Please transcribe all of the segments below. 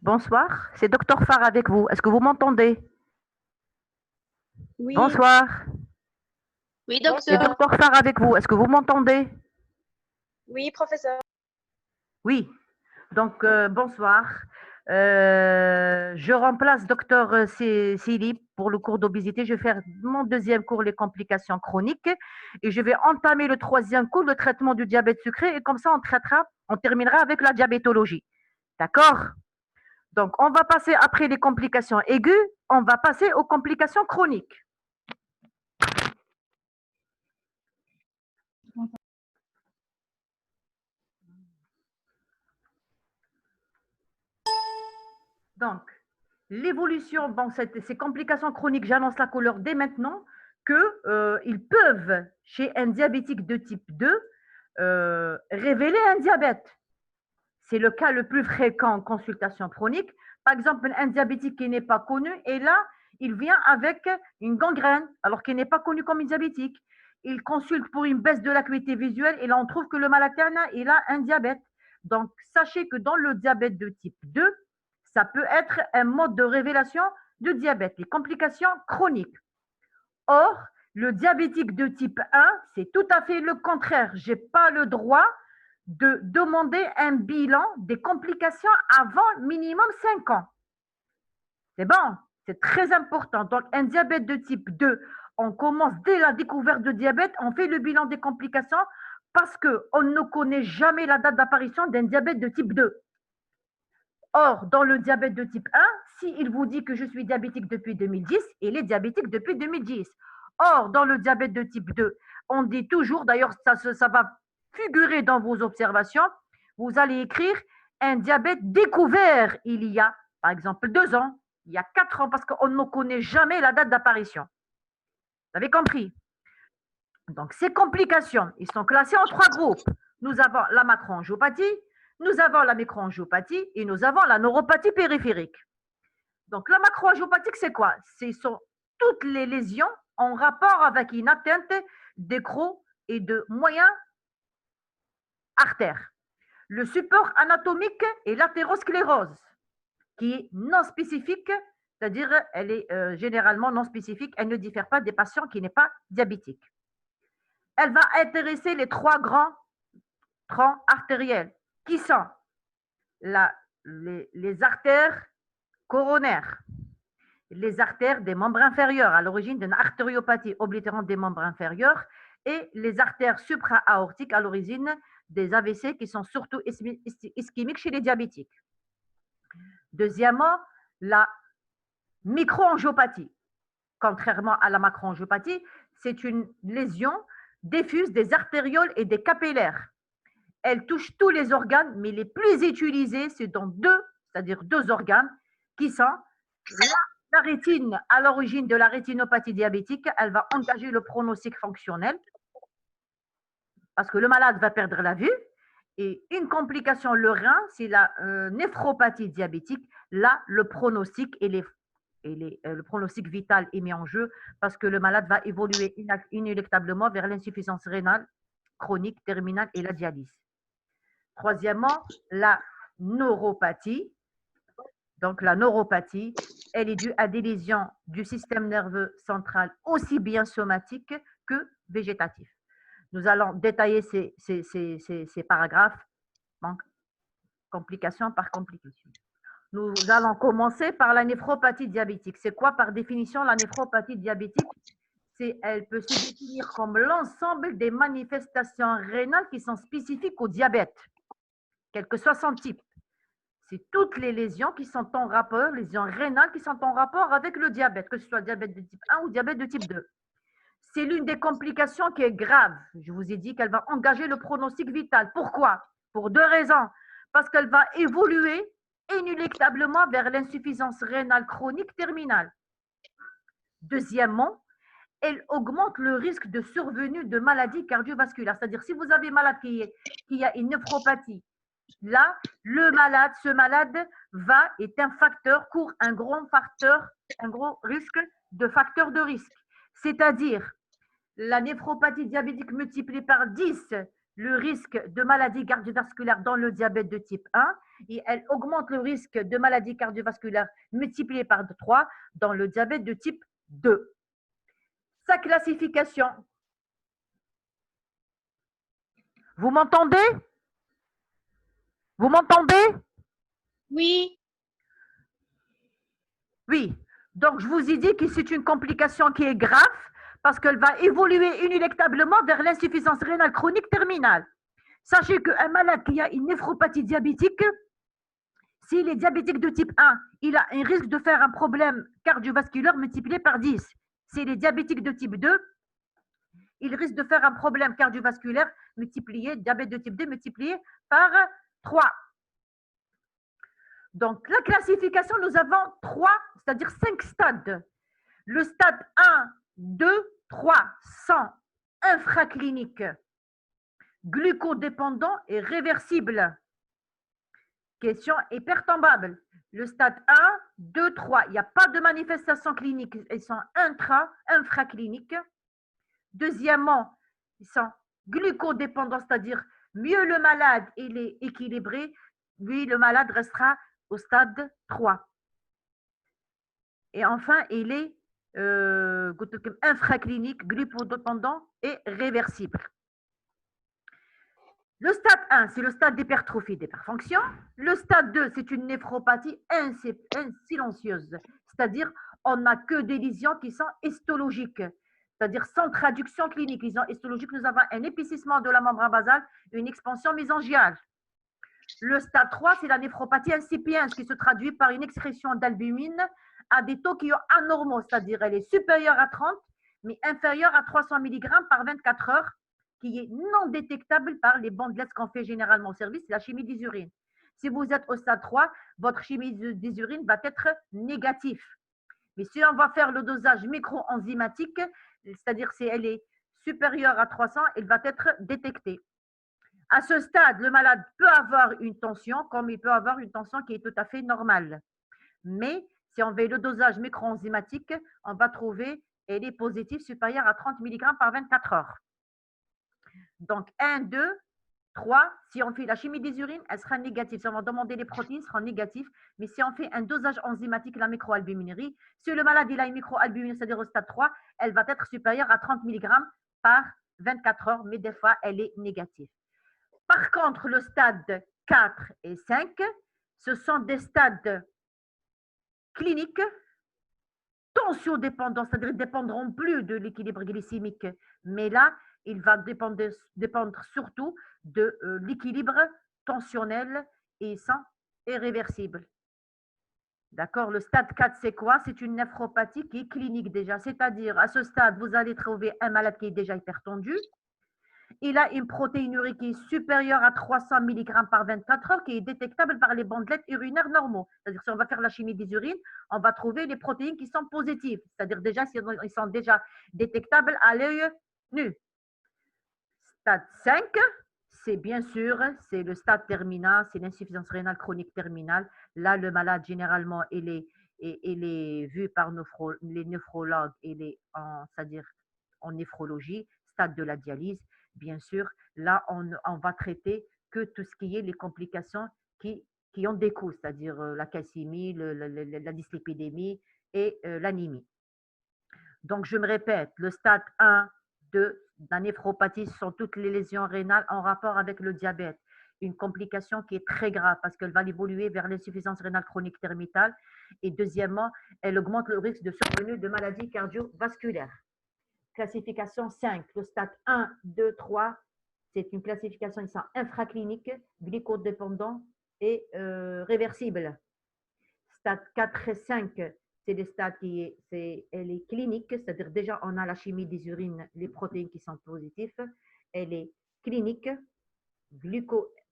Bonsoir, c'est Docteur Farr avec vous. Est-ce que vous m'entendez? Oui. Bonsoir. Oui, C'est docteur. Docteur Farr avec vous. Est-ce que vous m'entendez? Oui, professeur. Oui. Donc, bonsoir. Je remplace Docteur Sili pour le cours d'obésité. Je vais faire mon deuxième cours, les complications chroniques. Et je vais entamer le troisième cours, le traitement du diabète sucré. Et comme ça, on terminera avec la diabétologie. D'accord? Donc, on va passer après les complications aiguës, on va passer aux complications chroniques. Donc, l'évolution, bon, ces complications chroniques, j'annonce la couleur dès maintenant, qu'ils peuvent, chez un diabétique de type 2, révéler un diabète. C'est le cas le plus fréquent en consultation chronique. Par exemple, un diabétique qui n'est pas connu, et là, il vient avec une gangrène, alors qu'il n'est pas connu comme un diabétique. Il consulte pour une baisse de l'acuité visuelle, et là, on trouve que le malade il a un diabète. Donc, sachez que dans le diabète de type 2, ça peut être un mode de révélation de diabète, les complications chroniques. Or, le diabétique de type 1, c'est tout à fait le contraire. Je n'ai pas le droit de demander un bilan des complications avant minimum 5 ans. C'est bon, c'est très important. Donc, un diabète de type 2, on commence dès la découverte de diabète, on fait le bilan des complications parce qu'on ne connaît jamais la date d'apparition d'un diabète de type 2. Or, dans le diabète de type 1, s'il vous dit que je suis diabétique depuis 2010, il est diabétique depuis 2010. Or, dans le diabète de type 2, on dit toujours, d'ailleurs, ça va figurer dans vos observations, vous allez écrire un diabète découvert il y a, par exemple, 2 ans, il y a 4 ans, parce qu'on ne connaît jamais la date d'apparition. Vous avez compris? Donc, ces complications, ils sont classées en 3 groupes. Nous avons la macroangiopathie, nous avons la microangiopathie et nous avons la neuropathie périphérique. Donc, la macroangiopathie, c'est quoi? Ce sont toutes les lésions en rapport avec une atteinte des crocs et de moyens artères. Le support anatomique est l'athérosclérose, qui est non spécifique, c'est-à-dire elle est généralement non spécifique, elle ne diffère pas des patients qui n'est pas diabétique. Elle va intéresser les 3 grands troncs artériels, qui sont les artères coronaires, les artères des membres inférieurs, à l'origine d'une artériopathie oblitérante des membres inférieurs, et les artères supra-aortiques, à l'origine des AVC qui sont surtout ischémiques chez les diabétiques. Deuxièmement, la microangiopathie. Contrairement à la macroangiopathie, c'est une lésion diffuse des artérioles et des capillaires. Elle touche tous les organes, mais les plus utilisés, c'est dans 2 organes qui sont la rétine. À l'origine de la rétinopathie diabétique, elle va engager le pronostic fonctionnel parce que le malade va perdre la vue. Et une complication, le rein, c'est la néphropathie diabétique. Là, le pronostic le pronostic vital est mis en jeu parce que le malade va évoluer inéluctablement vers l'insuffisance rénale chronique terminale et la dialyse. Troisièmement, la neuropathie. Donc, la neuropathie, elle est due à des lésions du système nerveux central, aussi bien somatique que végétatif. Nous allons détailler ces paragraphes, donc, complication par complication. Nous allons commencer par la néphropathie diabétique. C'est quoi par définition la néphropathie diabétique? Elle peut se définir comme l'ensemble des manifestations rénales qui sont spécifiques au diabète, quel que soit son type. C'est toutes les lésions qui sont en rapport, lésions rénales qui sont en rapport avec le diabète, que ce soit diabète de type 1 ou diabète de type 2. C'est l'une des complications qui est grave. Je vous ai dit qu'elle va engager le pronostic vital. Pourquoi? Pour 2 raisons. Parce qu'elle va évoluer inéluctablement vers l'insuffisance rénale chronique terminale. Deuxièmement, elle augmente le risque de survenue de maladies cardiovasculaires. C'est-à-dire, si vous avez un malade qui a une néphropathie, là, ce malade est un facteur, court un gros risque de facteur de risque. C'est-à-dire, la néphropathie diabétique multipliée par 10, le risque de maladie cardiovasculaire dans le diabète de type 1, et elle augmente le risque de maladie cardiovasculaire multiplié par 3 dans le diabète de type 2. Sa classification. Vous m'entendez? Vous m'entendez? Oui. Oui. Donc, je vous ai dit que c'est une complication qui est grave parce qu'elle va évoluer inéluctablement vers l'insuffisance rénale chronique terminale. Sachez qu'un malade qui a une néphropathie diabétique, s'il est diabétique de type 1, il a un risque de faire un problème cardiovasculaire multiplié par 10. S'il est diabétique de type 2, il risque de faire un problème cardiovasculaire diabète de type 2 multiplié par 3. Donc, la classification, nous avons 3, c'est-à-dire 5 stades. Le stade 1, 2, 3, sans infraclinique, glucodépendant et réversible. Question hypertombable. Le stade 1, 2, 3, il n'y a pas de manifestation clinique, ils sont infracliniques. Deuxièmement, ils sont glucodépendants, c'est-à-dire mieux le malade il est équilibré, lui le malade restera au stade 3. Et enfin, il est infraclinique, glucodépendant et réversible. Le stade 1, c'est le stade d'hypertrophie d'hyperfonction. Le stade 2, c'est une néphropathie silencieuse, c'est-à-dire on n'a que des lésions qui sont histologiques, c'est-à-dire sans traduction clinique. Lésions histologiques, nous avons un épaississement de la membrane basale, une expansion mésangiale. Le stade 3, c'est la néphropathie incipiente qui se traduit par une excrétion d'albumine à des taux qui sont anormaux, c'est-à-dire elle est supérieure à 30, mais inférieure à 300 mg par 24 heures, qui est non détectable par les bandelettes qu'on fait généralement au service, la chimie des urines. Si vous êtes au stade 3, votre chimie des urines va être négative. Mais si on va faire le dosage micro-enzymatique, c'est-à-dire si elle est supérieure à 300, elle va être détectée. À ce stade, le malade peut avoir une tension, comme il peut avoir une tension qui est tout à fait normale. Mais si on fait le dosage micro-enzymatique, on va trouver elle est positive supérieure à 30 mg par 24 heures. Donc, 1, 2, 3, si on fait la chimie des urines, elle sera négative. Si on va demander les protéines, elle sera négative. Mais si on fait un dosage enzymatique, la microalbuminurie, si le malade il a une microalbuminurie, c'est-à-dire au stade 3, elle va être supérieure à 30 mg par 24 heures, mais des fois, elle est négative. Par contre, le stade 4 et 5, ce sont des stades cliniques tensiodépendants, c'est-à-dire qu'ils ne dépendront plus de l'équilibre glycémique. Mais là, il va dépendre surtout de l'équilibre tensionnel et réversible. D'accord? Le stade 4, c'est quoi? C'est une néphropathie qui est clinique déjà. C'est-à-dire, à ce stade, vous allez trouver un malade qui est déjà hypertendu. Il a une protéinurie qui est supérieure à 300 mg par 24 heures, qui est détectable par les bandelettes urinaires normaux. C'est-à-dire, si on va faire la chimie des urines, on va trouver les protéines qui sont positives. C'est-à-dire, déjà, ils sont déjà détectables à l'œil nu. Stade 5, c'est bien sûr, c'est le stade terminal, c'est l'insuffisance rénale chronique terminale. Là, le malade, généralement, il est vu par les néphrologues, c'est-à-dire en néphrologie, stade de la dialyse. Bien sûr, là, on va traiter que tout ce qui est les complications qui en découlent, c'est-à-dire la calcémie, la dyslipidémie et l'anémie. Donc, je me répète, le stade 1, 2, la néphropathie, ce sont toutes les lésions rénales en rapport avec le diabète. Une complication qui est très grave parce qu'elle va évoluer vers l'insuffisance rénale chronique terminale. Et deuxièmement, elle augmente le risque de survenue de maladies cardiovasculaires. Classification 5, le stade 1, 2, 3, c'est une classification infraclinique, glycodépendant et réversible. Stade 4 et 5, c'est des stades elle est clinique, c'est-à-dire déjà on a la chimie des urines, les protéines qui sont positives, elle est clinique,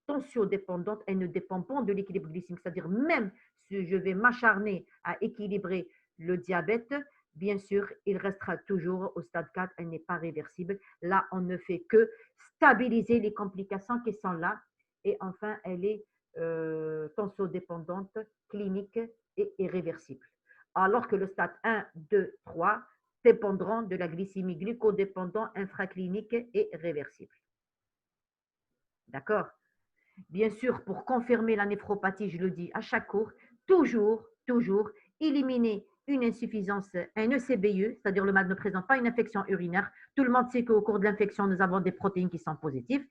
tensiodépendante, elle ne dépend pas de l'équilibre glycémique. C'est-à-dire, même si je vais m'acharner à équilibrer le diabète, bien sûr, il restera toujours au stade 4, elle n'est pas réversible. Là, on ne fait que stabiliser les complications qui sont là. Et enfin, elle est tensiodépendante, clinique et irréversible. Alors que le stade 1, 2, 3 dépendront de la glycémie glucodépendante, infraclinique et réversible. D'accord? Bien sûr, pour confirmer la néphropathie, je le dis à chaque cours, toujours éliminer une insuffisance, un ECBE, c'est-à-dire le malade ne présente pas une infection urinaire. Tout le monde sait qu'au cours de l'infection, nous avons des protéines qui sont positives.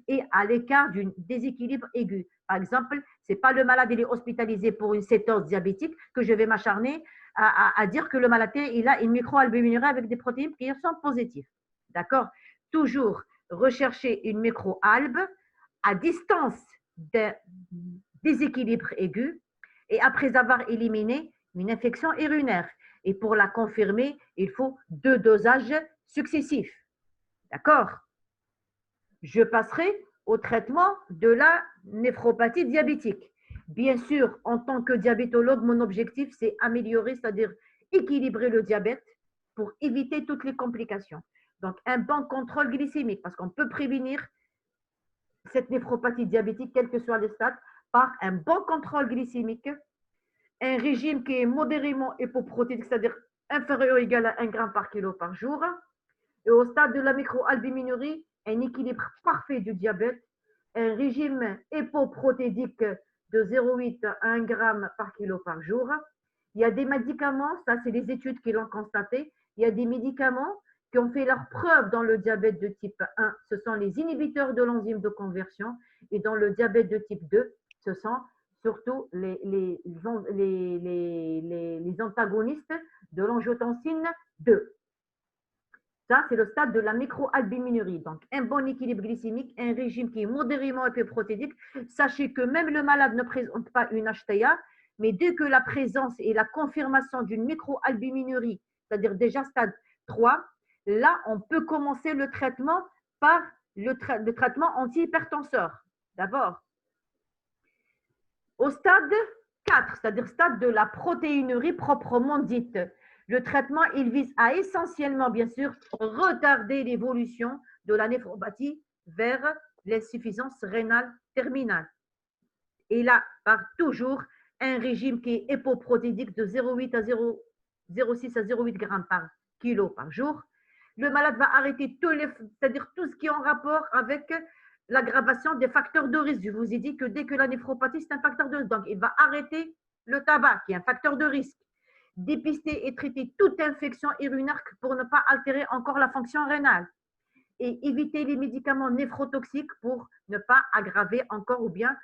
Et à l'écart d'un déséquilibre aigu. Par exemple, ce n'est pas le malade, il est hospitalisé pour une cétose diabétique que je vais m'acharner à dire que le malade, il a une microalbuminurie avec des protéines qui sont positives. D'accord? Toujours rechercher une microalbe à distance d'un déséquilibre aigu et après avoir éliminé une infection urinaire. Et pour la confirmer, il faut 2 dosages successifs. D'accord? Je passerai au traitement de la néphropathie diabétique. Bien sûr, en tant que diabétologue, mon objectif, c'est améliorer, c'est-à-dire équilibrer le diabète pour éviter toutes les complications. Donc, un bon contrôle glycémique, parce qu'on peut prévenir cette néphropathie diabétique, quel que soit le stade, par un bon contrôle glycémique, un régime qui est modérément hypoprotéique, c'est-à-dire inférieur ou égal à 1 g par kilo par jour, et au stade de la microalbuminurie, un équilibre parfait du diabète, un régime hypoprotéique de 0,8 à 1 g par kilo par jour. Il y a des médicaments, ça c'est les études qui l'ont constaté, il y a des médicaments qui ont fait leur preuve dans le diabète de type 1, ce sont les inhibiteurs de l'enzyme de conversion, et dans le diabète de type 2, ce sont surtout les antagonistes de l'angiotensine 2. Ça, c'est le stade de la microalbuminurie. Donc, un bon équilibre glycémique, un régime qui est modérément hypoprotéique. Sachez que même le malade ne présente pas une HTA, mais dès que la présence et la confirmation d'une microalbuminurie, c'est-à-dire déjà stade 3, là, on peut commencer le traitement par le traitement antihypertenseur. D'abord, au stade 4, c'est-à-dire stade de la protéinurie proprement dite, le traitement, il vise à essentiellement, bien sûr, retarder l'évolution de la néphropathie vers l'insuffisance rénale terminale. Et là, par toujours un régime qui est hypoprotéique de 0,8 à 0,6 à 0,8 g par kilo par jour. Le malade va arrêter c'est-à-dire tout ce qui est en rapport avec l'aggravation des facteurs de risque. Je vous ai dit que dès que la néphropathie, c'est un facteur de risque. Donc, il va arrêter le tabac, qui est un facteur de risque. Dépister et traiter toute infection urinaire pour ne pas altérer encore la fonction rénale. Et éviter les médicaments néphrotoxiques pour ne pas aggraver encore ou bien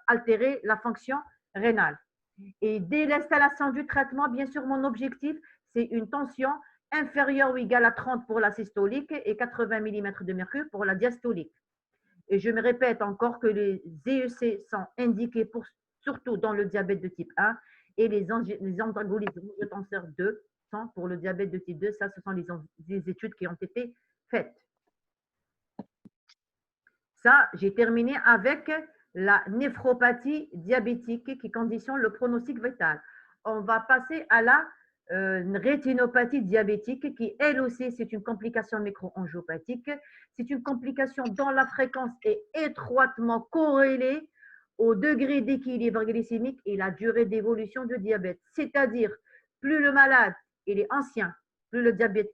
altérer la fonction rénale. Et dès l'installation du traitement, bien sûr, mon objectif, c'est une tension inférieure ou égale à 30 pour la systolique et 80 mm de mercure pour la diastolique. Et je me répète encore que les EEC sont indiqués surtout dans le diabète de type 1 et les antagonistes angiotenseurs 2 sont pour le diabète de type 2. Ça, ce sont les études qui ont été faites. Ça, j'ai terminé avec la néphropathie diabétique qui conditionne le pronostic vital. On va passer à la rétinopathie diabétique qui, elle aussi, c'est une complication microangiopathique. C'est une complication dont la fréquence est étroitement corrélée au degré d'équilibre glycémique et la durée d'évolution du diabète. C'est-à-dire, plus le malade il est ancien, plus le diabète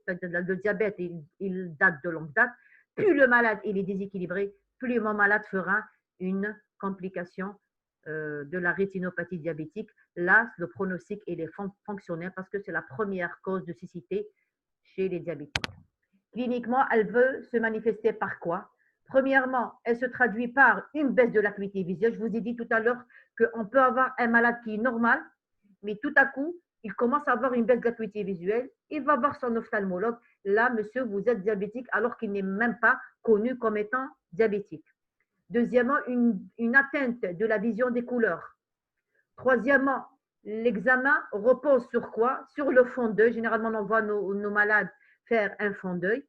il date de longue date, plus le malade il est déséquilibré, plus mon malade fera une complication de la rétinopathie diabétique. Là, le pronostic il est fonctionnel parce que c'est la première cause de cécité chez les diabétiques. Cliniquement, elle veut se manifester par quoi? Premièrement, elle se traduit par une baisse de l'acuité visuelle. Je vous ai dit tout à l'heure qu'on peut avoir un malade qui est normal, mais tout à coup, il commence à avoir une baisse de l'acuité visuelle. Il va voir son ophtalmologue. Là, monsieur, vous êtes diabétique alors qu'il n'est même pas connu comme étant diabétique. Deuxièmement, une atteinte de la vision des couleurs. Troisièmement, l'examen repose sur quoi? Sur le fond d'œil. Généralement, on voit nos malades faire un fond d'œil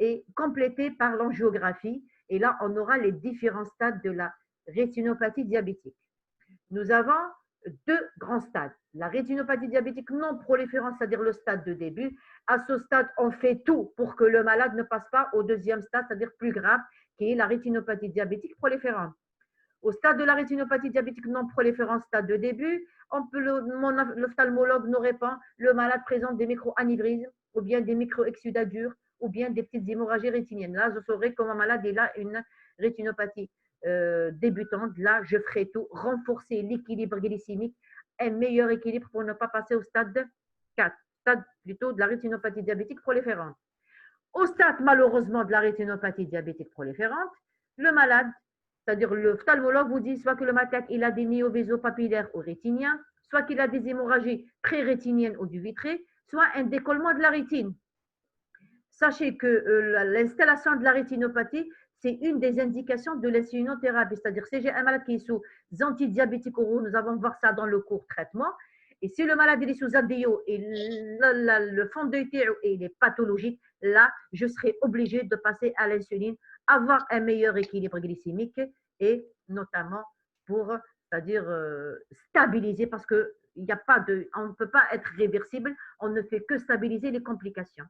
et complété par l'angiographie. Et là, on aura les différents stades de la rétinopathie diabétique. Nous avons deux grands stades. La rétinopathie diabétique non proliférante, c'est-à-dire le stade de début. À ce stade, on fait tout pour que le malade ne passe pas au deuxième stade, c'est-à-dire plus grave, qui est la rétinopathie diabétique proliférante. Au stade de la rétinopathie diabétique non proliférante, stade de début, l'ophtalmologue nous répond, le malade présente des micro-anévrismes ou bien des micro-exudats ou bien des petites hémorragies rétiniennes. Là, je saurai comment malade il a une rétinopathie débutante. Là, je ferai tout, renforcer l'équilibre glycémique, un meilleur équilibre pour ne pas passer au stade 4, stade plutôt de la rétinopathie diabétique proliférante. Au stade, malheureusement, de la rétinopathie diabétique proliférante, le malade, c'est-à-dire l'ophtalmologue vous dit soit que le malade il a des néovésopapillaires ou rétiniens, soit qu'il a des hémorragies pré-rétiniennes ou du vitré, soit un décollement de la rétine. Sachez que l'installation de la rétinopathie, c'est une des indications de l'insulinothérapie. C'est-à-dire, si j'ai un malade qui est sous antidiabétiques oraux, nous allons voir ça dans le cours traitement. Et si le malade est sous ADO et le fond de TO est pathologique, là, je serai obligé de passer à l'insuline, avoir un meilleur équilibre glycémique et notamment pour, c'est-à-dire stabiliser parce que il n'y a pas de, on ne peut pas être réversible, on ne fait que stabiliser les complications.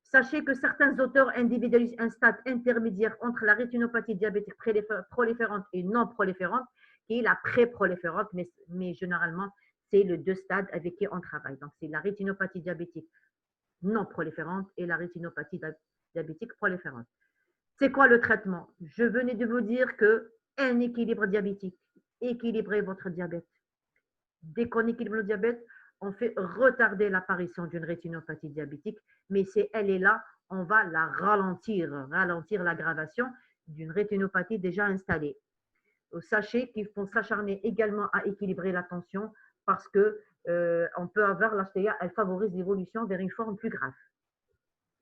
Sachez que certains auteurs individualisent un stade intermédiaire entre la rétinopathie diabétique proliférante et non proliférante, qui est la pré-proliférante, mais généralement, c'est les deux stades avec qui on travaille. Donc, c'est la rétinopathie diabétique non proliférante et la rétinopathie diabétique proliférante. C'est quoi le traitement? Je venais de vous dire qu'un équilibre diabétique, équilibrez votre diabète. Dès qu'on équilibre le diabète, on fait retarder l'apparition d'une rétinopathie diabétique, mais si elle est là, on va la ralentir l'aggravation d'une rétinopathie déjà installée. Sachez qu'il faut s'acharner également à équilibrer la tension parce que on peut avoir l'HTA, elle favorise l'évolution vers une forme plus grave.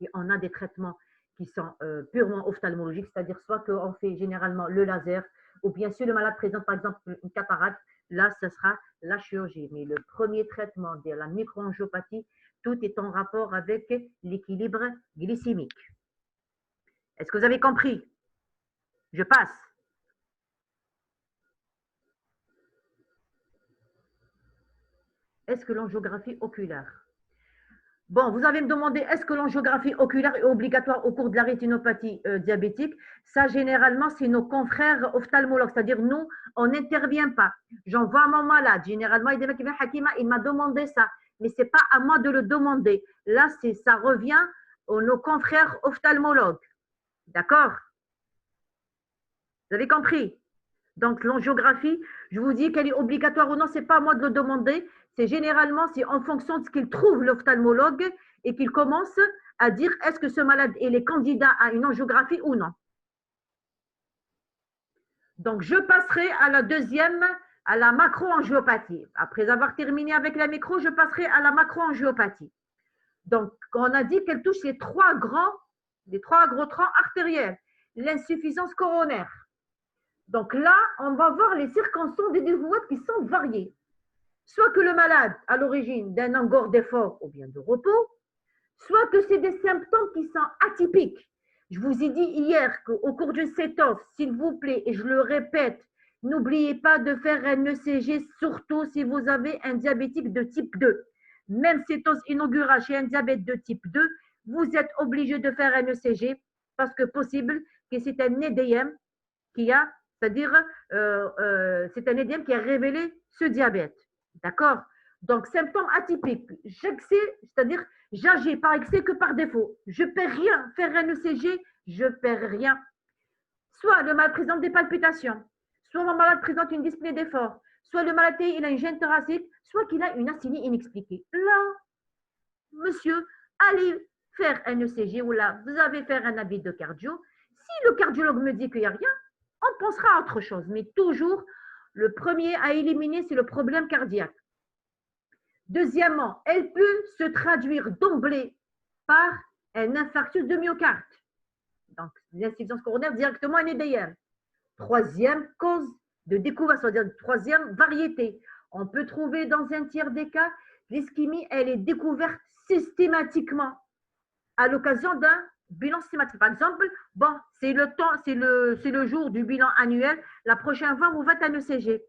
Et on a des traitements qui sont purement ophtalmologiques, c'est-à-dire soit qu'on fait généralement le laser, ou bien si le malade présente par exemple une cataracte, là, ce sera la chirurgie. Mais le premier traitement de la microangiopathie, tout est en rapport avec l'équilibre glycémique. Est-ce que vous avez compris? Je passe. Est-ce que l'angiographie oculaire? Bon, vous allez me demander, est-ce que l'angiographie oculaire est obligatoire au cours de la rétinopathie diabétique? Ça, généralement, c'est nos confrères ophtalmologues, c'est-à-dire nous, on n'intervient pas. J'envoie mon malade. Généralement, il dit, Hakima, il m'a demandé ça, mais ce n'est pas à moi de le demander. Là, ça revient aux nos confrères ophtalmologues. D'accord? Vous avez compris? Donc, l'angiographie, je vous dis qu'elle est obligatoire ou non, ce n'est pas à moi de le demander. C'est généralement, c'est en fonction de ce qu'il trouve l'ophtalmologue et qu'il commence à dire est-ce que ce malade est candidat à une angiographie ou non. Donc, je passerai à la deuxième, à la macroangiopathie. Après avoir terminé avec la micro, je passerai à la macroangiopathie. Donc, on a dit qu'elle touche les trois gros troncs artériels, l'insuffisance coronaire. Donc là, on va voir les circonstances des dévoites qui sont variées. Soit que le malade a l'origine d'un angor d'effort ou bien de repos, soit que c'est des symptômes qui sont atypiques. Je vous ai dit hier qu'au cours d'une cétose, s'il vous plaît, et je le répète, n'oubliez pas de faire un ECG, surtout si vous avez un diabétique de type 2. Même cétose inaugurale chez un diabète de type 2, vous êtes obligé de faire un ECG parce que possible que c'est un EDM qui a, c'est-à-dire c'est un EDM qui a révélé ce diabète. D'accord? Donc, symptômes atypiques. J'excès, c'est-à-dire j'agis par excès que par défaut. Je ne perds rien. Faire un ECG, je ne perds rien. Soit le malade présente des palpitations, soit mon malade présente une dyspnée d'effort, soit le malade il a une gêne thoracique, soit qu'il a une asynie inexpliquée. Là, monsieur, allez faire un ECG ou là, vous avez fait un avis de cardio. Si le cardiologue me dit qu'il n'y a rien, on pensera à autre chose. Mais toujours, le premier à éliminer, c'est le problème cardiaque. Deuxièmement, elle peut se traduire d'emblée par un infarctus de myocarde. Donc, l'insuffisance coronaire directement un EDM. Troisième cause de découverte, c'est-à-dire troisième variété. On peut trouver dans un tiers des cas, l'ischémie, elle est découverte systématiquement à l'occasion d'un bilan systématique. Par exemple, bon, c'est le jour du bilan annuel. La prochaine fois, vous faites un ECG.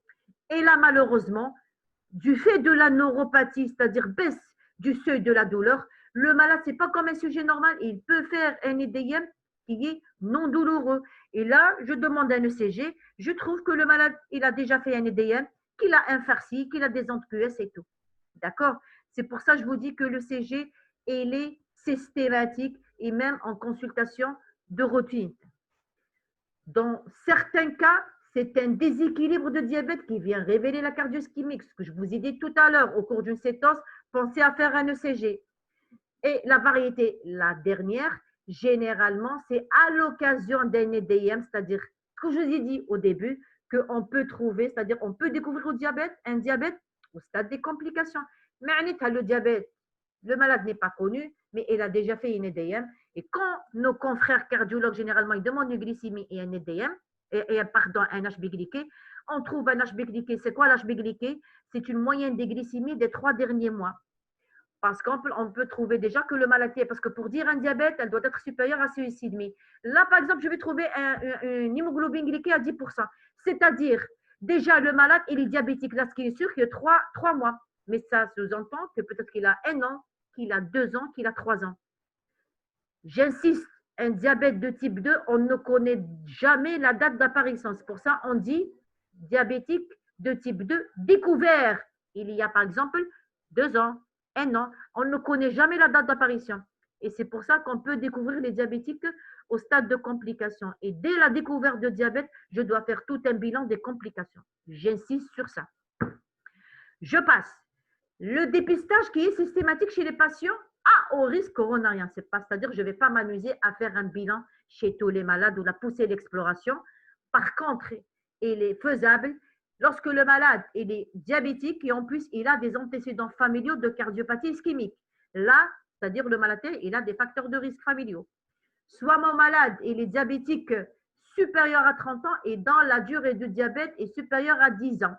Et là, malheureusement, du fait de la neuropathie, c'est-à-dire baisse du seuil de la douleur, le malade, ce n'est pas comme un sujet normal. Il peut faire un EDM qui est non douloureux. Et là, je demande un ECG. Je trouve que le malade, il a déjà fait un EDM, qu'il a un farci, qu'il a des anti-QS et tout. D'accord? C'est pour ça que je vous dis que le CG, il est systématique et même en consultation de routine. Dans certains cas, c'est un déséquilibre de diabète qui vient révéler la cardio-ischémique. Ce que je vous ai dit tout à l'heure, au cours d'une cétose, pensez à faire un ECG. Et la variété, la dernière, généralement, c'est à l'occasion d'un EDM, c'est-à-dire, ce que je vous ai dit au début, qu'on peut trouver, c'est-à-dire, on peut découvrir un diabète au stade des complications. Mais le diabète, le malade n'est pas connu, mais il a déjà fait une EDM. Et quand nos confrères cardiologues, généralement, ils demandent une glycémie et un EDM, un HB glyqué, on trouve un HB glyqué. C'est quoi l'HB glyqué? C'est une moyenne des glycémies des 3 derniers mois. Parce qu'on peut trouver déjà que le malade, parce que pour dire un diabète, elle doit être supérieure à 6,5. Là, par exemple, je vais trouver une hémoglobine glyquée à 10%. C'est-à-dire, déjà, le malade, il est diabétique. Là, ce qui est sûr, qu'il y a 3 mois. Mais ça sous-entend que peut-être qu'il a 1 an, qu'il a 2 ans, qu'il a 3 ans. J'insiste, un diabète de type 2, on ne connaît jamais la date d'apparition. C'est pour ça qu'on dit diabétique de type 2 découvert. Il y a par exemple 2 ans, 1 an. On ne connaît jamais la date d'apparition. Et c'est pour ça qu'on peut découvrir les diabétiques au stade de complications. Et dès la découverte de diabète, je dois faire tout un bilan des complications. J'insiste sur ça. Je passe. Le dépistage qui est systématique chez les patients à haut risque coronarien. C'est-à-dire que je ne vais pas m'amuser à faire un bilan chez tous les malades ou la pousser l'exploration. Par contre, il est faisable lorsque le malade est diabétique et en plus il a des antécédents familiaux de cardiopathie ischémique. Là, c'est-à-dire le malade, il a des facteurs de risque familiaux. Soit mon malade, il est diabétique supérieur à 30 ans et dans la durée de diabète est supérieure à 10 ans.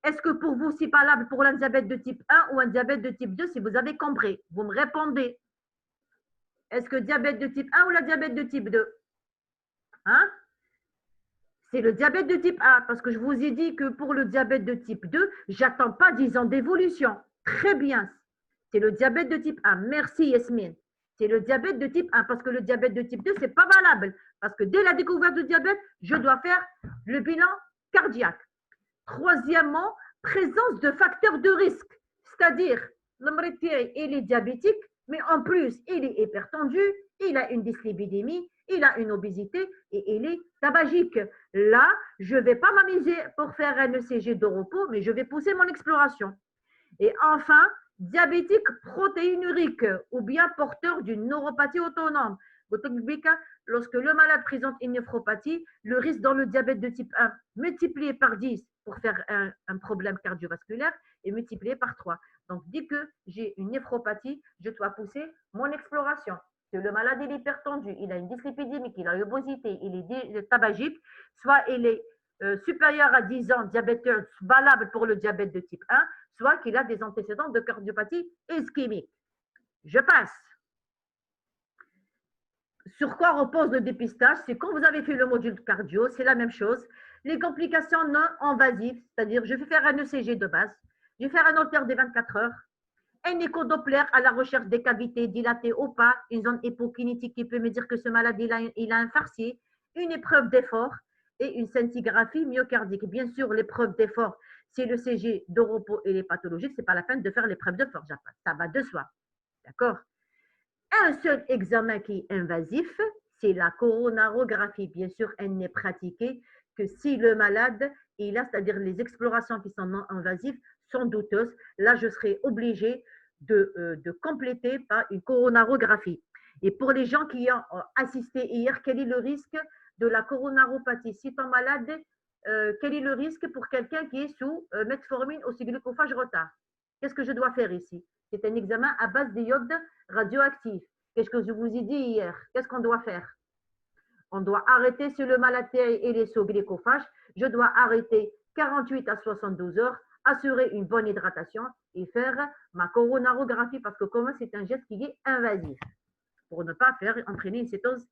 Est-ce que pour vous, c'est valable pour un diabète de type 1 ou un diabète de type 2? Si vous avez compris, vous me répondez. Est-ce que diabète de type 1 ou la diabète de type 2? Hein? C'est le diabète de type 1, parce que je vous ai dit que pour le diabète de type 2, j'attends pas 10 ans d'évolution. Très bien. C'est le diabète de type 1. Merci Yasmine. C'est le diabète de type 1, parce que le diabète de type 2, ce n'est pas valable. Parce que dès la découverte du diabète, je dois faire le bilan cardiaque. Troisièmement, présence de facteurs de risque, c'est-à-dire l'homme il est diabétique, mais en plus, il est hypertendu, il a une dyslipidémie, il a une obésité et il est tabagique. Là, je ne vais pas m'amuser pour faire un ECG de repos, mais je vais pousser mon exploration. Et enfin, diabétique protéinurique ou bien porteur d'une neuropathie autonome. Lorsque le malade présente une néphropathie, le risque dans le diabète de type 1 multiplié par 10 pour faire un problème cardiovasculaire est multiplié par 3. Donc, dès que j'ai une néphropathie, je dois pousser mon exploration. Si le malade est hypertendu, il a une dyslipidémie, il a une obésité, il est tabagique, soit il est supérieur à 10 ans, diabète valable pour le diabète de type 1, soit qu'il a des antécédents de cardiopathie ischémique. Je passe. Sur quoi repose le dépistage? C'est quand vous avez fait le module cardio, c'est la même chose. Les complications non invasives, c'est-à-dire je vais faire un ECG de base, je vais faire un Holter des 24 heures, un écho-doppler à la recherche des cavités dilatées ou pas, une zone hypokinétique qui peut me dire que ce malade il a un farcier, une épreuve d'effort et une scintigraphie myocardique. Bien sûr, l'épreuve d'effort, c'est le CG de repos et les pathologiques, ce n'est pas la peine de faire l'épreuve d'effort, ça va de soi. D'accord? Un seul examen qui est invasif, c'est la coronarographie. Bien sûr, elle n'est pratiquée que si le malade, il a, c'est-à-dire les explorations qui sont non invasives, sont douteuses. Là, je serai obligée de compléter par une coronarographie. Et pour les gens qui ont assisté hier, quel est le risque de la coronaropathie? Si ton malade, quel est le risque pour quelqu'un qui est sous metformine ou sous glucophage retard? Qu'est-ce que je dois faire ici? C'est un examen à base d'iode radioactif. Qu'est-ce que je vous ai dit hier? Qu'est-ce qu'on doit faire? On doit arrêter sur le malade et les sous glycophage. Je dois arrêter 48 à 72 heures, assurer une bonne hydratation et faire ma coronarographie parce que comme c'est un geste qui est invasif. pour ne pas faire entraîner une cétose,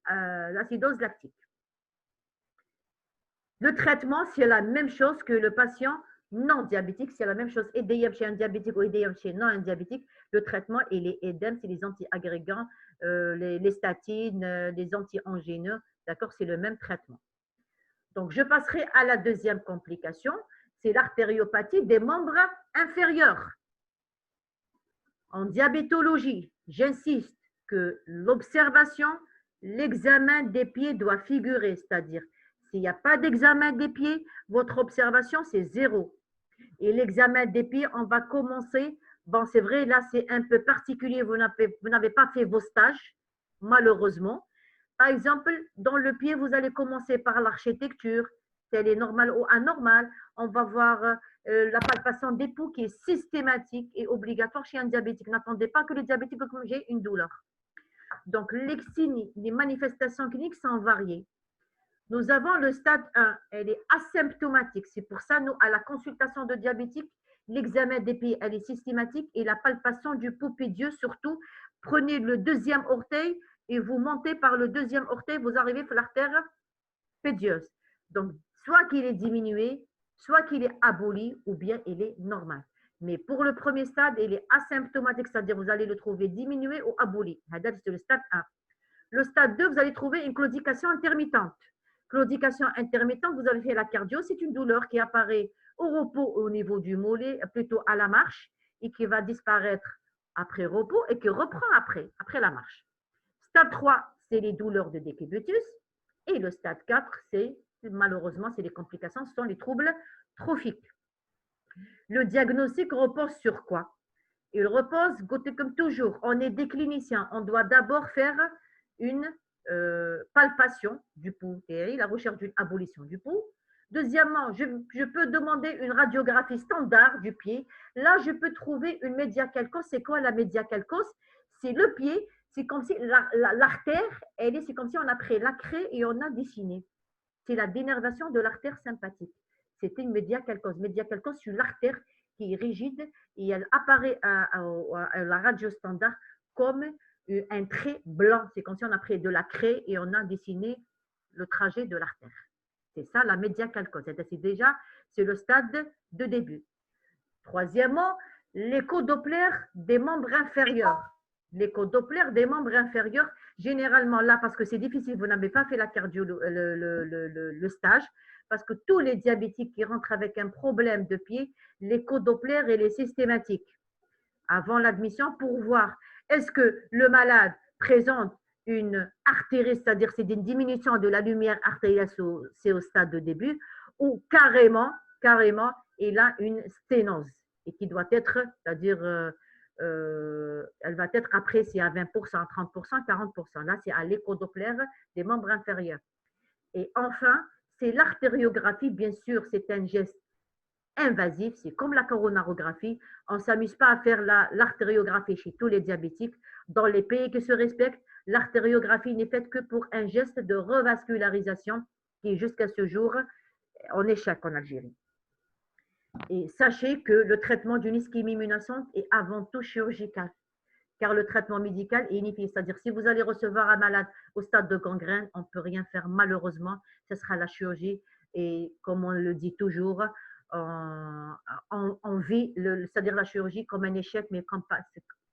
l'acidose lactique. Le traitement, c'est la même chose que le patient non diabétique, c'est la même chose. EDM chez un diabétique ou EDM chez non un diabétique, le traitement et les EDM, c'est les anti-agrégants, les statines, les anti-angineux, d'accord, c'est le même traitement. Donc, je passerai à la deuxième complication, c'est l'artériopathie des membres inférieurs. En diabétologie, j'insiste que l'observation, l'examen des pieds doit figurer, c'est-à-dire s'il n'y a pas d'examen des pieds, votre observation, c'est 0. Et l'examen des pieds, on va commencer. Bon, c'est vrai, là, c'est un peu particulier. Vous n'avez pas fait vos stages, malheureusement. Par exemple, dans le pied, vous allez commencer par l'architecture, si elle est normale ou anormale. On va voir la palpation d'époux qui est systématique et obligatoire chez un diabétique. N'attendez pas que le diabétique comme j'ai une douleur. Donc, les signes, les manifestations cliniques sont variées. Nous avons le stade 1, elle est asymptomatique. C'est pour ça, nous, à la consultation de diabétique, l'examen des pieds, elle est systématique et la palpation du pouls pédieux, surtout, prenez le deuxième orteil et vous montez par le deuxième orteil, vous arrivez à l'artère pédieuse. Donc, soit qu'il est diminué, soit qu'il est aboli ou bien il est normal. Mais pour le premier stade, il est asymptomatique, c'est-à-dire vous allez le trouver diminué ou aboli. C'est le stade 1. Le stade 2, vous allez trouver une claudication intermittente. Claudication intermittente, vous avez fait la cardio, c'est une douleur qui apparaît au repos au niveau du mollet, plutôt à la marche, et qui va disparaître après repos et qui reprend après la marche. Stade 3, c'est les douleurs de décubitus. Et le stade 4, c'est malheureusement, c'est les complications, ce sont les troubles trophiques. Le diagnostic repose sur quoi? Il repose, comme toujours, on est des cliniciens, on doit d'abord faire une palpation du pouls, et la recherche d'une abolition du pouls. Deuxièmement, je peux demander une radiographie standard du pied. Là, je peux trouver une médiacalcose. C'est quoi la médiacalcose? C'est le pied, c'est comme si l'artère, c'est comme si on a pris la craie et on a dessiné. C'est la dénervation de l'artère sympathique. C'était une médiacalcose. Médiacalcose sur l'artère qui est rigide et elle apparaît à la radio standard comme un trait blanc. C'est comme si on a pris de la craie et on a dessiné le trajet de l'artère. C'est ça la médiacalcose. C'est le stade de début. Troisièmement, l'écho-doppler des membres inférieurs. L'écho-doppler des membres inférieurs, généralement là, parce que c'est difficile, vous n'avez pas fait la cardio, le stage, parce que tous les diabétiques qui rentrent avec un problème de pied, l'écho-doppler est systématique avant l'admission pour voir est-ce que le malade présente une artérie, c'est-à-dire c'est une diminution de la lumière artérielle, c'est au stade de début, ou carrément, il a une sténose et qui doit être, c'est-à-dire elle va être appréciée à 20%, 30%, 40%. Là, c'est à l'écho-doppler des membres inférieurs. Et enfin, c'est l'artériographie, bien sûr, c'est un geste invasif, c'est comme la coronarographie. On ne s'amuse pas à faire l'artériographie chez tous les diabétiques. Dans les pays qui se respectent, l'artériographie n'est faite que pour un geste de revascularisation qui est jusqu'à ce jour en échec en Algérie. Et sachez que le traitement d'une ischémie menaçante est avant tout chirurgical, car le traitement médical est inefficace. C'est-à-dire, si vous allez recevoir un malade au stade de gangrène, on ne peut rien faire malheureusement, ce sera la chirurgie. Et comme on le dit toujours, on vit, c'est-à-dire la chirurgie comme un échec, mais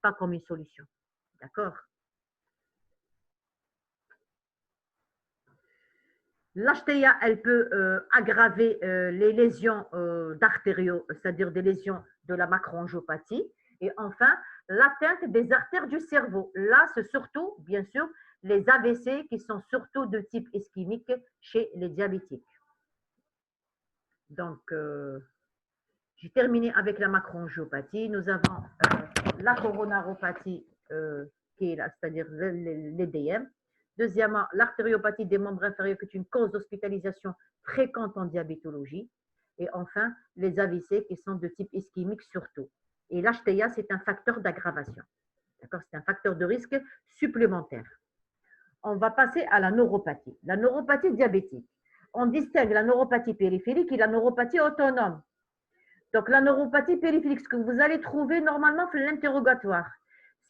pas comme une solution. D'accord? L'HTA, elle peut aggraver les lésions d'artériaux, c'est-à-dire des lésions de la macroangiopathie. Et enfin, l'atteinte des artères du cerveau. Là, c'est surtout, bien sûr, les AVC qui sont surtout de type ischémique chez les diabétiques. Donc, j'ai terminé avec la macroangiopathie. Nous avons la coronaropathie, qui est là, c'est-à-dire l'EDM. Deuxièmement, l'artériopathie des membres inférieurs, qui est une cause d'hospitalisation fréquente en diabétologie. Et enfin, les AVC qui sont de type ischémique surtout. Et l'HTA, c'est un facteur d'aggravation. D'accord? C'est un facteur de risque supplémentaire. On va passer à la neuropathie. La neuropathie diabétique. On distingue la neuropathie périphérique et la neuropathie autonome. Donc, la neuropathie périphérique, ce que vous allez trouver normalement, c'est l'interrogatoire.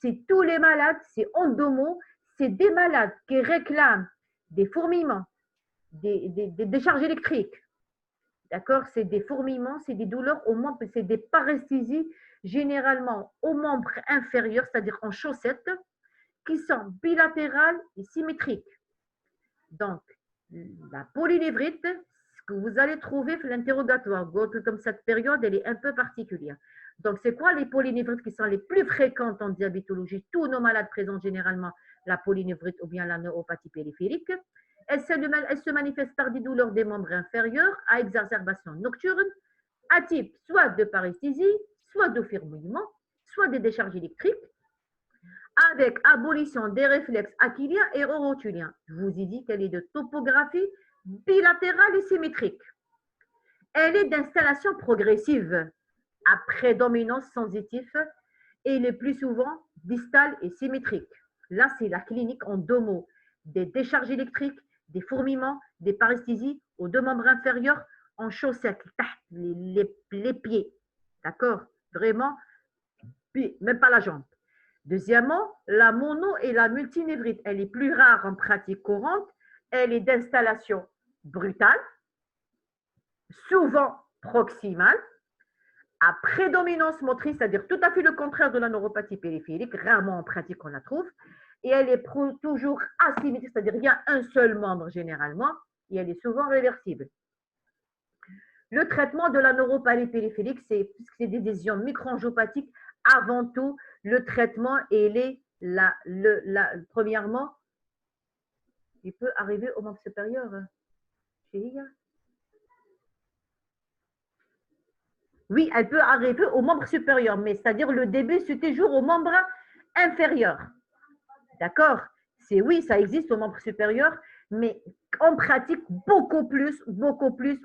c'est tous les malades, c'est endomos, c'est des malades qui réclament des fourmillements, des décharges électriques. D'accord? C'est des fourmillements, c'est des douleurs au membres, c'est des paresthésies généralement aux membres inférieurs, c'est-à-dire en chaussettes, qui sont bilatérales et symétriques. Donc, la polynévrite, ce que vous allez trouver dans l'interrogatoire, comme cette période, elle est un peu particulière. Donc, c'est quoi les polynévrites qui sont les plus fréquentes en diabétologie? Tous nos malades présentent généralement la polynévrite ou bien la neuropathie périphérique. Elle se manifeste par des douleurs des membres inférieurs à exacerbation nocturne, à type soit de paresthésie, soit de fourmillement, soit des décharges électriques, avec abolition des réflexes achilliens et orotuliens. Je vous ai dit qu'elle est de topographie bilatérale et symétrique. Elle est d'installation progressive à prédominance sensitive et le plus souvent distale et symétrique. Là, c'est la clinique en deux mots. Des décharges électriques, des fourmillements, des paresthésies aux deux membres inférieurs en chaussettes, les pieds. D'accord? Vraiment, même pas la jambe. Deuxièmement, la mono et la multinévrite, elle est plus rare en pratique courante. Elle est d'installation brutale, souvent proximale, à prédominance motrice, c'est-à-dire tout à fait le contraire de la neuropathie périphérique, rarement en pratique on la trouve, et elle est toujours asymétrique, c'est-à-dire il y a un seul membre généralement, et elle est souvent réversible. Le traitement de la neuropathie périphérique, c'est des lésions microangiopathiques. Avant tout, le traitement, premièrement, il peut arriver au membre supérieur. Oui, elle peut arriver au membre supérieur, mais c'est-à-dire le début, c'est toujours au membre inférieur. D'accord? Oui, ça existe au membre supérieur, mais on pratique beaucoup plus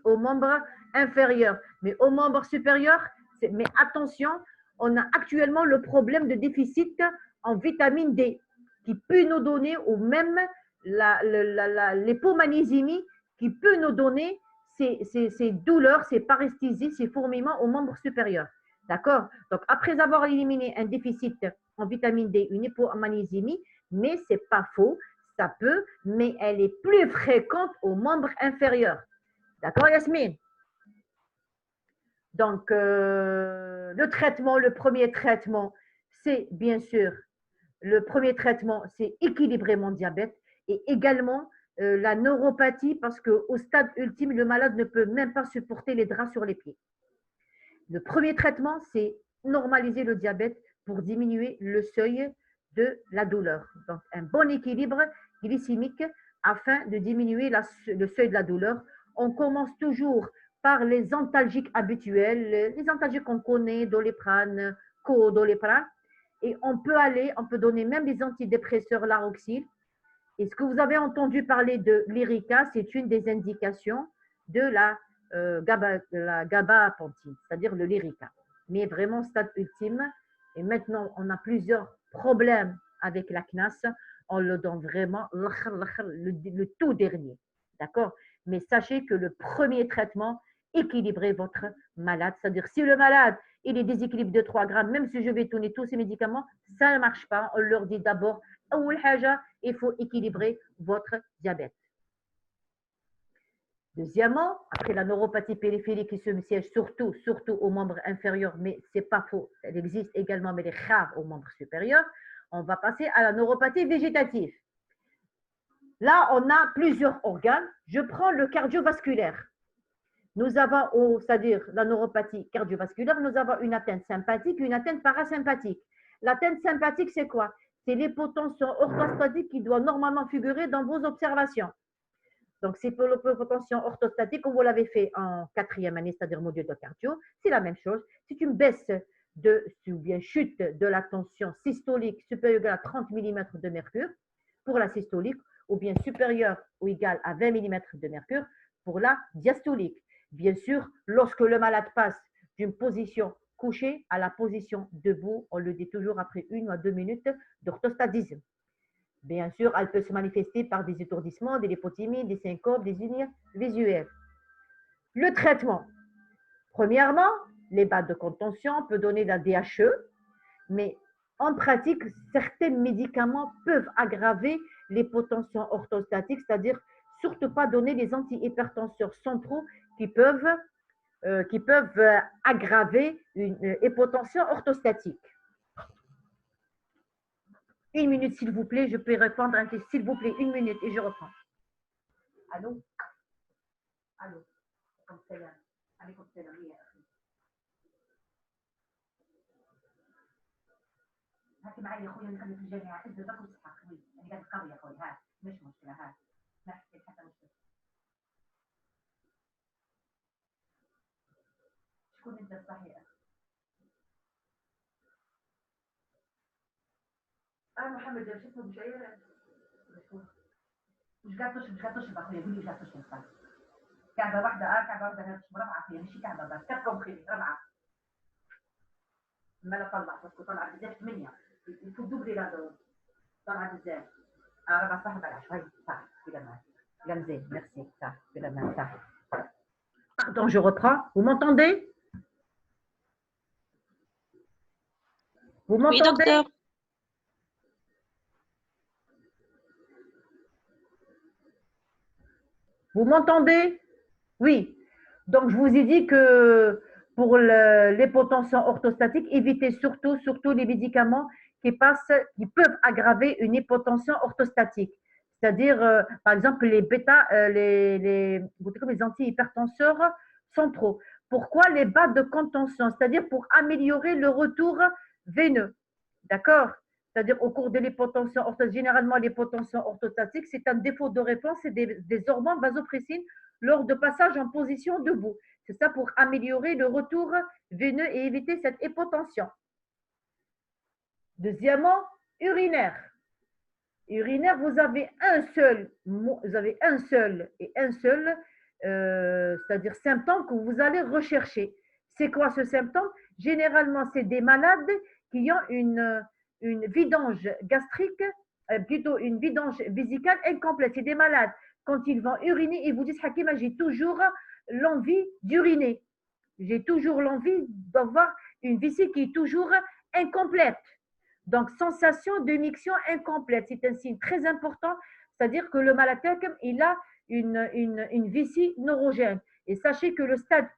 au membre inférieur. Mais au membre supérieur, mais attention, on a actuellement le problème de déficit en vitamine D qui peut nous donner, ou même l'hypomagnésémie qui peut nous donner ces douleurs, ces paresthésies, ces fourmillements au membre supérieur. D'accord? Donc, après avoir éliminé un déficit en vitamine D, une hypomagnésémie, mais ce n'est pas faux, ça peut, mais elle est plus fréquente aux membres inférieurs. D'accord, Yasmine? Donc, le premier traitement, c'est bien sûr, le premier traitement, c'est équilibrer mon diabète et également la neuropathie parce qu'au stade ultime, le malade ne peut même pas supporter les draps sur les pieds. Le premier traitement, c'est normaliser le diabète pour diminuer le seuil de la douleur. Donc, un bon équilibre glycémique afin de diminuer le seuil de la douleur. On commence toujours par les antalgiques habituels, les antalgiques qu'on connaît, Doliprane, Doliprane, et on peut donner même des antidépresseurs Laroxyl. Et ce que vous avez entendu parler de l'Lyrica, c'est une des indications de la gabapentine, c'est-à-dire le Lyrica. Mais vraiment, stade ultime. Et maintenant, on a plusieurs problèmes avec la CNAS. On le donne vraiment le tout dernier. D'accord? Mais sachez que le premier traitement, équilibrez votre malade. C'est-à-dire, si le malade, il est déséquilibre de 3 grammes, même si je vais tourner tous ces médicaments, ça ne marche pas. On leur dit d'abord, il faut équilibrer votre diabète. Deuxièmement, après la neuropathie périphérique qui se siège surtout aux membres inférieurs, mais ce n'est pas faux, elle existe également, mais elle est rare aux membres supérieurs, on va passer à la neuropathie végétative. Là, on a plusieurs organes. Je prends le cardiovasculaire. Nous avons, c'est-à-dire la neuropathie cardiovasculaire, nous avons une atteinte sympathique et une atteinte parasympathique. L'atteinte sympathique, c'est quoi? C'est l'hypotension orthostatique qui doit normalement figurer dans vos observations. Donc, c'est pour l'hypotension orthostatique, comme vous l'avez fait en 4e année, c'est-à-dire module de cardio, c'est la même chose. C'est une baisse ou bien chute de la tension systolique supérieure à 30 mm de mercure pour la systolique, ou bien supérieure ou égale à 20 mm de mercure pour la diastolique. Bien sûr, lorsque le malade passe d'une position couchée à la position debout, on le dit toujours après 1 à 2 minutes d'orthostatisme. Bien sûr, elle peut se manifester par des étourdissements, des lipotymies, des syncopes, des unies visuelles. Le traitement. Premièrement, les bases de contention peuvent donner de la DHE, mais en pratique, certains médicaments peuvent aggraver l'hypotension orthostatique, c'est-à-dire surtout pas donner les antihypertenseurs centraux qui peuvent aggraver une hypotension orthostatique. Une minute, s'il vous plaît, je peux répondre à un test. S'il vous plaît, une minute et je reprends. Allô? Allô? عليكم السلام يا أخي. هاتي معي يا أخويا اللي خلي في الجامعة إذا تاكل صحة خوي أنا قاعد قوي يا أخوي ها مش مشكلة ها ما حكيت حتى مشكلة. شكون أنت الصحيح؟ محمد شو اسمه بشير مش قاعد تشرب أخويا قولي مش قاعد تشرب كعبة واحدة كعبة واحدة تشرب ربعة أخويا ماشي كعبة بس كتكم خيري ربعة ما طلع بس طلع بزاف 8 الفوق دوبلي لا دور طلع بزاف ربع صاحب على شوي صح بلا ما لا مزيان ميرسي صح بلا ما صح. Pardon, je reprends. Vous m'entendez? Vous Oui, m'entendez? docteur. Vous m'entendez? Oui. Donc, je vous ai dit que pour l'hypotension orthostatique, évitez surtout les médicaments qui peuvent aggraver une hypotension orthostatique. C'est-à-dire, par exemple, les bêta, les antihypertenseurs centraux. Pourquoi les bas de contention? C'est-à-dire pour améliorer le retour veineux. D'accord? C'est-à-dire au cours de l'hypotension orthostatique, généralement l'hypotension orthostatique, c'est un défaut de réponse des hormones vasopressines lors de passage en position debout. C'est ça pour améliorer le retour veineux et éviter cette hypotension. Deuxièmement, urinaire. Urinaire, vous avez un seul, c'est-à-dire symptôme que vous allez rechercher. C'est quoi ce symptôme? Généralement, c'est des malades qui ont une vidange gastrique, plutôt une vidange vésicale incomplète. C'est des malades. Quand ils vont uriner, ils vous disent Hakima, j'ai toujours l'envie d'uriner. J'ai toujours l'envie d'avoir une vessie qui est toujours incomplète. Donc, sensation de miction incomplète, c'est un signe très important, c'est-à-dire que le malade, il a une vessie neurogène. Et sachez que le stade